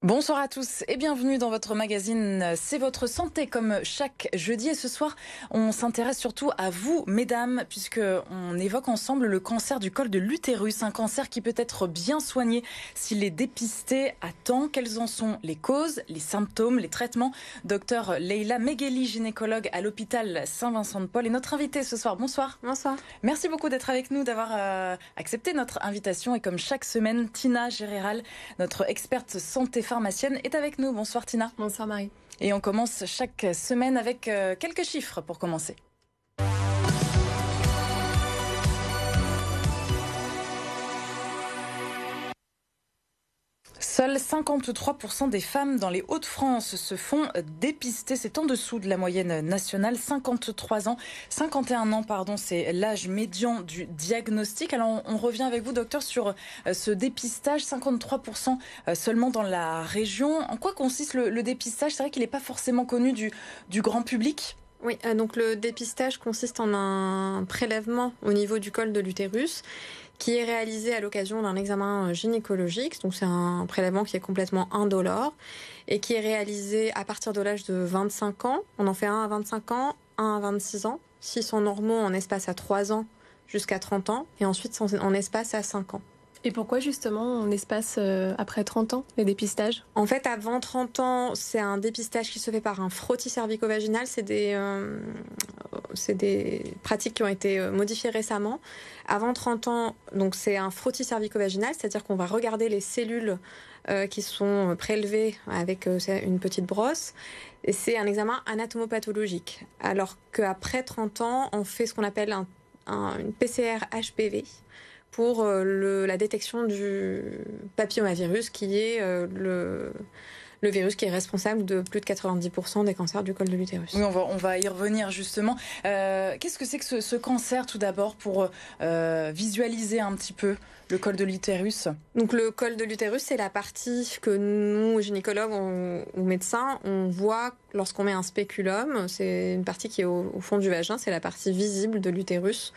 Bonsoir à tous et bienvenue dans votre magazine C'est votre santé comme chaque jeudi. Et ce soir, on s'intéresse surtout à vous, mesdames, puisqu'on évoque ensemble le cancer du col de l'utérus. Un cancer qui peut être bien soigné s'il est dépisté à temps. Quelles en sont les causes, les symptômes, les traitements? Docteur Leïla Megheli, gynécologue à l'hôpital Saint-Vincent-de-Paul, est notre invitée ce soir. Bonsoir. Bonsoir. Merci beaucoup d'être avec nous, d'avoir accepté notre invitation. Et comme chaque semaine, Tina Géréral, notre experte santé pharmacienne, est avec nous. Bonsoir Tina. Bonsoir Marie. Et on commence chaque semaine avec quelques chiffres pour commencer. Seuls 53% des femmes dans les Hauts-de-France se font dépister. C'est en dessous de la moyenne nationale. 53 ans, 51 ans, pardon, c'est l'âge médian du diagnostic. Alors on revient avec vous, docteur, sur ce dépistage. 53% seulement dans la région. En quoi consiste le dépistage? C'est vrai qu'il n'est pas forcément connu du grand public. Oui, donc le dépistage consiste en un prélèvement au niveau du col de l'utérus qui est réalisé à l'occasion d'un examen gynécologique. Donc c'est un prélèvement qui est complètement indolore et qui est réalisé à partir de l'âge de 25 ans. On en fait un à 25 ans, un à 26 ans. S'ils sont normaux, on espace à 3 ans jusqu'à 30 ans et ensuite on espace à 5 ans. Et pourquoi justement on espace après 30 ans les dépistages? En fait, avant 30 ans, c'est un dépistage qui se fait par un frottis cervico-vaginal. C'est des pratiques qui ont été modifiées récemment. Avant 30 ans, donc c'est un frottis cervico-vaginal, c'est-à-dire qu'on va regarder les cellules qui sont prélevées avec une petite brosse. Et c'est un examen anatomopathologique. Alors qu'après 30 ans, on fait ce qu'on appelle une PCR-HPV. Pour la détection du papillomavirus, qui est le virus qui est responsable de plus de 90% des cancers du col de l'utérus. Oui, on va y revenir justement. Qu'est-ce que c'est que ce cancer, tout d'abord, pour visualiser un petit peu le col de l'utérus? Donc le col de l'utérus, c'est la partie que nous, gynécologues ou médecins, on voit lorsqu'on met un spéculum. C'est une partie qui est au fond du vagin, c'est la partie visible de l'utérus.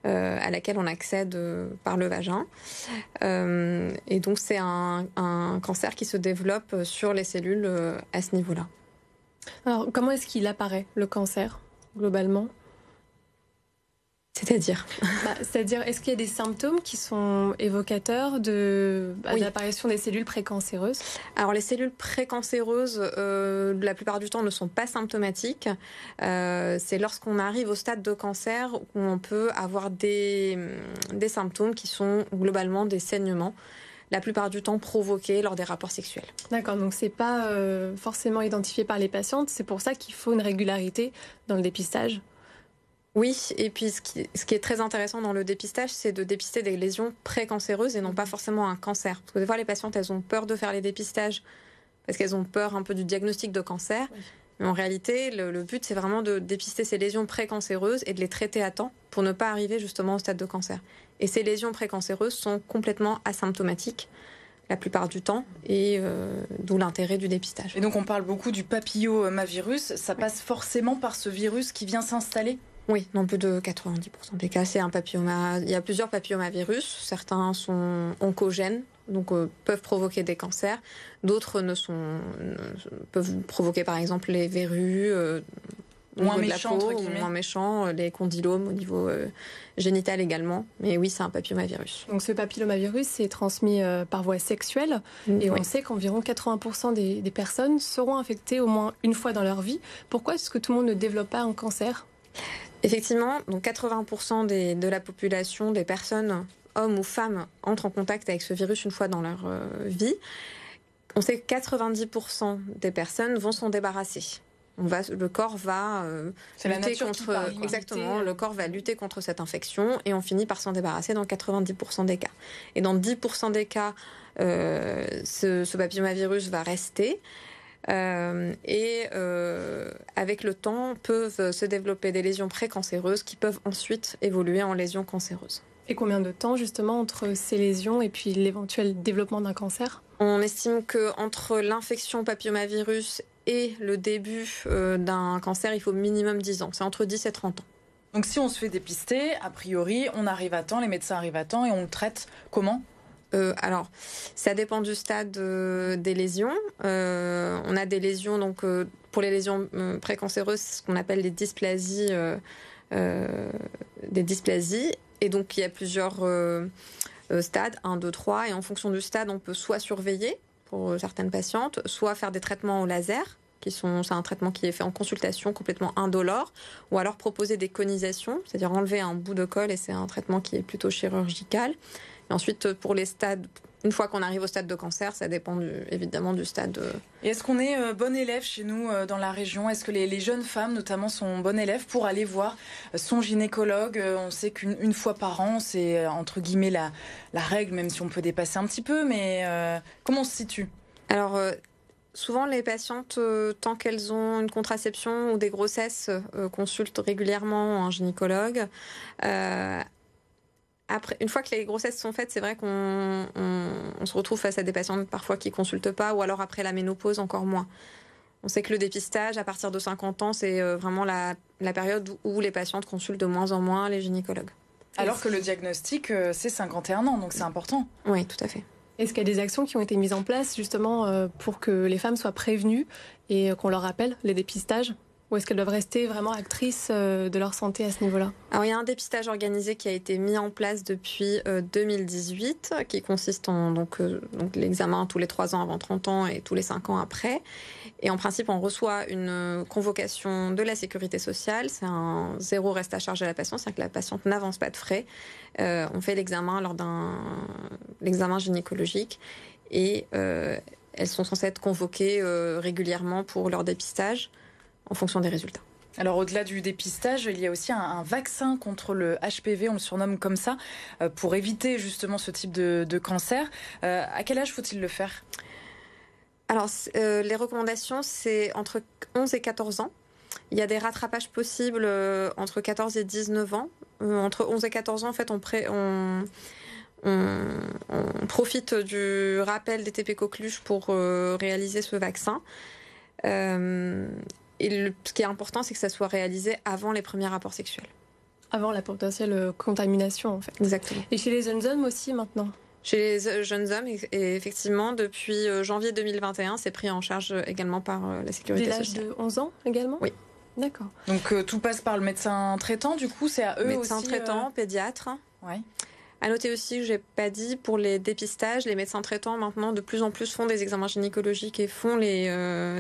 À laquelle on accède par le vagin. Et donc c'est un cancer qui se développe sur les cellules à ce niveau-là. Alors comment est-ce qu'il apparaît, le cancer, globalement? C'est-à-dire C'est-à-dire, est-ce qu'il y a des symptômes qui sont évocateurs de l'apparition des cellules précancéreuses? Alors les cellules précancéreuses, la plupart du temps, ne sont pas symptomatiques. C'est lorsqu'on arrive au stade de cancer où on peut avoir des symptômes qui sont globalement des saignements, la plupart du temps provoqués lors des rapports sexuels. D'accord, donc c'est pas forcément identifié par les patientes. C'est pour ça qu'il faut une régularité dans le dépistage. Oui, et puis ce qui est très intéressant dans le dépistage, c'est de dépister des lésions précancéreuses et non pas forcément un cancer. Parce que des fois, les patientes, elles ont peur de faire les dépistages parce qu'elles ont peur un peu du diagnostic de cancer. Oui. Mais en réalité, le but, c'est vraiment de dépister ces lésions précancéreuses et de les traiter à temps pour ne pas arriver justement au stade de cancer. Et ces lésions précancéreuses sont complètement asymptomatiques la plupart du temps, et d'où l'intérêt du dépistage. Et donc on parle beaucoup du papillomavirus. Ça passe forcément par ce virus qui vient s'installer? Oui, dans plus de 90% des cas, c'est un papilloma. Il y a plusieurs papillomavirus. Certains sont oncogènes, donc peuvent provoquer des cancers. D'autres peuvent provoquer, par exemple, les verrues moins méchants, moins méchants, les condylomes au niveau génital également. Mais oui, c'est un papillomavirus. Donc ce papillomavirus est transmis par voie sexuelle. Et on sait qu'environ 80% des personnes seront infectées au moins une fois dans leur vie. Pourquoi est-ce que tout le monde ne développe pas un cancer ? Effectivement, donc 80% de la population, des personnes, hommes ou femmes, entrent en contact avec ce virus une fois dans leur vie. On sait que 90% des personnes vont s'en débarrasser. Le corps va lutter contre exactement. Le corps va lutter contre cette infection et on finit par s'en débarrasser dans 90% des cas. Et dans 10% des cas, ce papillomavirus va rester. Avec le temps, peuvent se développer des lésions précancéreuses qui peuvent ensuite évoluer en lésions cancéreuses. Et combien de temps justement entre ces lésions et puis l'éventuel développement d'un cancer? On estime qu'entre l'infection au papillomavirus et le début d'un cancer, il faut minimum 10 ans. C'est entre 10 et 30 ans. Donc si on se fait dépister, a priori, on arrive à temps, les médecins arrivent à temps et on le traite comment ? Alors, ça dépend du stade des lésions. On a des lésions, donc pour les lésions précancéreuses, ce qu'on appelle les dysplasies. Et donc, il y a plusieurs stades, 1, 2, 3. Et en fonction du stade, on peut soit surveiller pour certaines patientes, soit faire des traitements au laser. C'est un traitement qui est fait en consultation complètement indolore, ou alors proposer des conisations, c'est-à-dire enlever un bout de colle, et c'est un traitement qui est plutôt chirurgical. Et ensuite, pour les stades, une fois qu'on arrive au stade de cancer, ça dépend évidemment du stade. Et est-ce qu'on est bon élève chez nous dans la région? Est-ce que les jeunes femmes notamment sont bonnes élèves pour aller voir son gynécologue? On sait qu'une fois par an, c'est entre guillemets la règle, même si on peut dépasser un petit peu, mais comment on se situe? Alors, souvent, les patientes, tant qu'elles ont une contraception ou des grossesses, consultent régulièrement un gynécologue. Après, une fois que les grossesses sont faites, c'est vrai qu'on se retrouve face à des patientes parfois qui ne consultent pas, ou alors après la ménopause, encore moins. On sait que le dépistage, à partir de 50 ans, c'est vraiment la période où les patientes consultent de moins en moins les gynécologues. Alors que le diagnostic, c'est 51 ans, donc c'est important. Oui, tout à fait. Est-ce qu'il y a des actions qui ont été mises en place justement pour que les femmes soient prévenues et qu'on leur rappelle les dépistages? Ou est-ce qu'elles doivent rester vraiment actrices de leur santé à ce niveau-là? Alors, il y a un dépistage organisé qui a été mis en place depuis 2018, qui consiste en donc l'examen tous les 3 ans avant 30 ans et tous les 5 ans après. Et en principe, on reçoit une convocation de la sécurité sociale. C'est un 0 reste à charge à la patiente, c'est-à-dire que la patiente n'avance pas de frais. On fait l'examen lors l'examen gynécologique et elles sont censées être convoquées régulièrement pour leur dépistage en fonction des résultats. Alors au-delà du dépistage, il y a aussi un vaccin contre le HPV, on le surnomme comme ça, pour éviter justement ce type de cancer. À quel âge faut-il le faire? Alors les recommandations, c'est entre 11 et 14 ans. Il y a des rattrapages possibles entre 14 et 19 ans. Entre 11 et 14 ans, en fait, on profite du rappel des TP coqueluches pour réaliser ce vaccin. Et ce qui est important, c'est que ça soit réalisé avant les premiers rapports sexuels. Avant la potentielle contamination, en fait. Exactement. Et chez les jeunes hommes aussi, maintenant? Chez les jeunes hommes, et effectivement, depuis janvier 2021, c'est pris en charge également par la sécurité sociale. Dès l'âge de 11 ans également? Oui. D'accord. Donc tout passe par le médecin traitant, du coup, c'est à eux médecin aussi traitant, pédiatre. Ouais. À noter aussi que j'ai pas dit, pour les dépistages, les médecins traitants maintenant de plus en plus font des examens gynécologiques et font les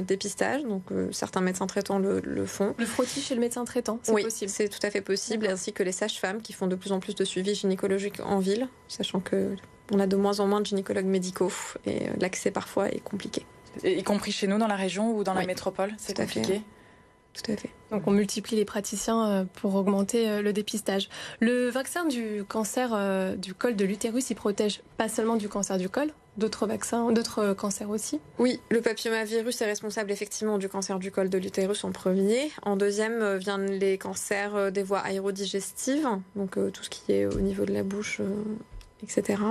dépistages. Donc certains médecins traitants le font. Le frottis chez le médecin traitant, c'est possible? Oui, c'est tout à fait possible, ainsi que les sages-femmes qui font de plus en plus de suivi gynécologique en ville, sachant que on a de moins en moins de gynécologues médicaux et l'accès parfois est compliqué. Et y compris chez nous dans la région ou dans la métropole, c'est compliqué? Tout à fait. Donc on multiplie les praticiens pour augmenter le dépistage. Le vaccin du cancer du col de l'utérus, il protège pas seulement du cancer du col, d'autres cancers aussi? Oui, le papillomavirus est responsable effectivement du cancer du col de l'utérus en premier. En deuxième viennent les cancers des voies aérodigestives, donc tout ce qui est au niveau de la bouche, etc.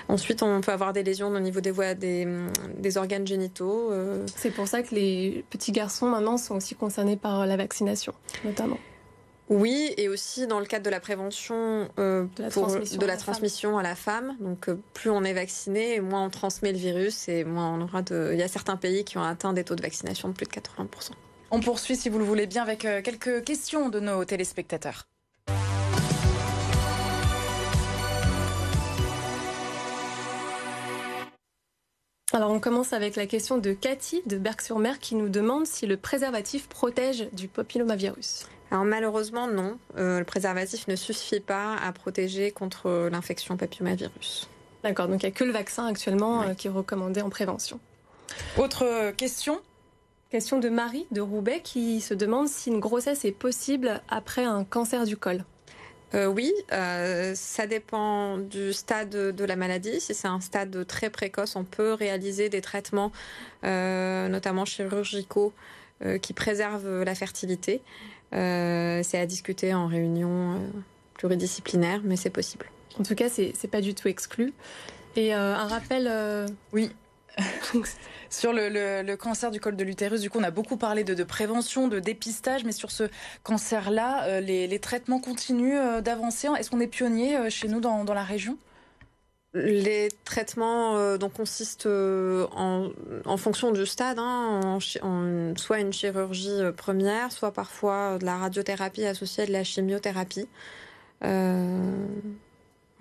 Ensuite, on peut avoir des lésions au niveau des voies des organes génitaux. C'est pour ça que les petits garçons maintenant sont aussi concernés par la vaccination, notamment. Oui, et aussi dans le cadre de la prévention de la transmission à la femme. Donc plus on est vacciné, et moins on transmet le virus, et moins on aura Il y a certains pays qui ont atteint des taux de vaccination de plus de 80%. On poursuit, si vous le voulez bien, avec quelques questions de nos téléspectateurs. Alors on commence avec la question de Cathy de Berck-sur-Mer qui nous demande si le préservatif protège du papillomavirus. Alors malheureusement non, le préservatif ne suffit pas à protéger contre l'infection papillomavirus. D'accord, donc il n'y a que le vaccin actuellement qui est recommandé en prévention. Autre question? Question de Marie de Roubaix qui se demande si une grossesse est possible après un cancer du col. Oui, ça dépend du stade de la maladie. Si c'est un stade très précoce, on peut réaliser des traitements, notamment chirurgicaux, qui préservent la fertilité. C'est à discuter en réunion pluridisciplinaire, mais c'est possible. En tout cas, c'est pas du tout exclu. Et un rappel... Oui. Sur le cancer du col de l'utérus, du coup, on a beaucoup parlé de prévention, de dépistage, mais sur ce cancer-là, les traitements continuent d'avancer. Est-ce qu'on est pionnier chez nous dans la région? Les traitements consistent en fonction du stade, soit une chirurgie première, soit parfois de la radiothérapie associée à de la chimiothérapie.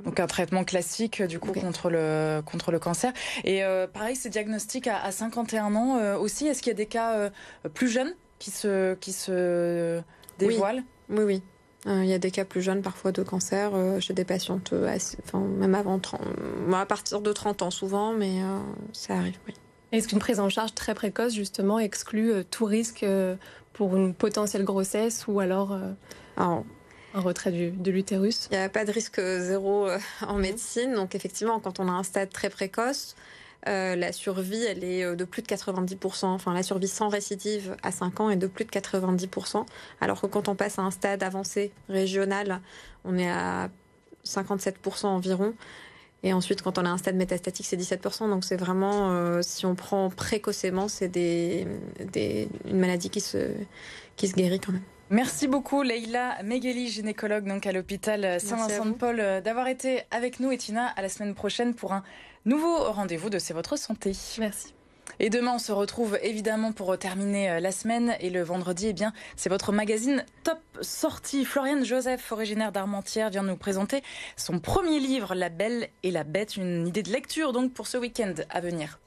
Donc un traitement classique du coup contre le cancer. Et pareil, ces diagnostics à 51 ans aussi. Est-ce qu'il y a des cas plus jeunes qui se dévoilent ? Oui. Il y a des cas plus jeunes parfois de cancer chez des patientes, même avant 30, à partir de 30 ans souvent, mais ça arrive, oui. Est-ce qu'une prise en charge très précoce, justement, exclut tout risque pour une potentielle grossesse ou alors un retrait de l'utérus ? Il n'y a pas de risque zéro en médecine. Donc effectivement, quand on a un stade très précoce, la survie, elle est de plus de 90%. Enfin, la survie sans récidive à 5 ans est de plus de 90%. Alors que quand on passe à un stade avancé régional, on est à 57% environ. Et ensuite, quand on a un stade métastatique, c'est 17%. Donc c'est vraiment, si on prend précocement, c'est une maladie qui se guérit quand même. Merci beaucoup Leïla Megheli, gynécologue donc à l'hôpital Saint-Vincent-de-Paul, d'avoir été avec nous. Et Tina, à la semaine prochaine pour un nouveau rendez-vous de C'est votre santé. Merci. Et demain, on se retrouve évidemment pour terminer la semaine. Et le vendredi, c'est votre magazine Top Sortie. Floriane Joseph, originaire d'Armentières, vient nous présenter son premier livre, La Belle et la Bête. Une idée de lecture donc pour ce week-end à venir.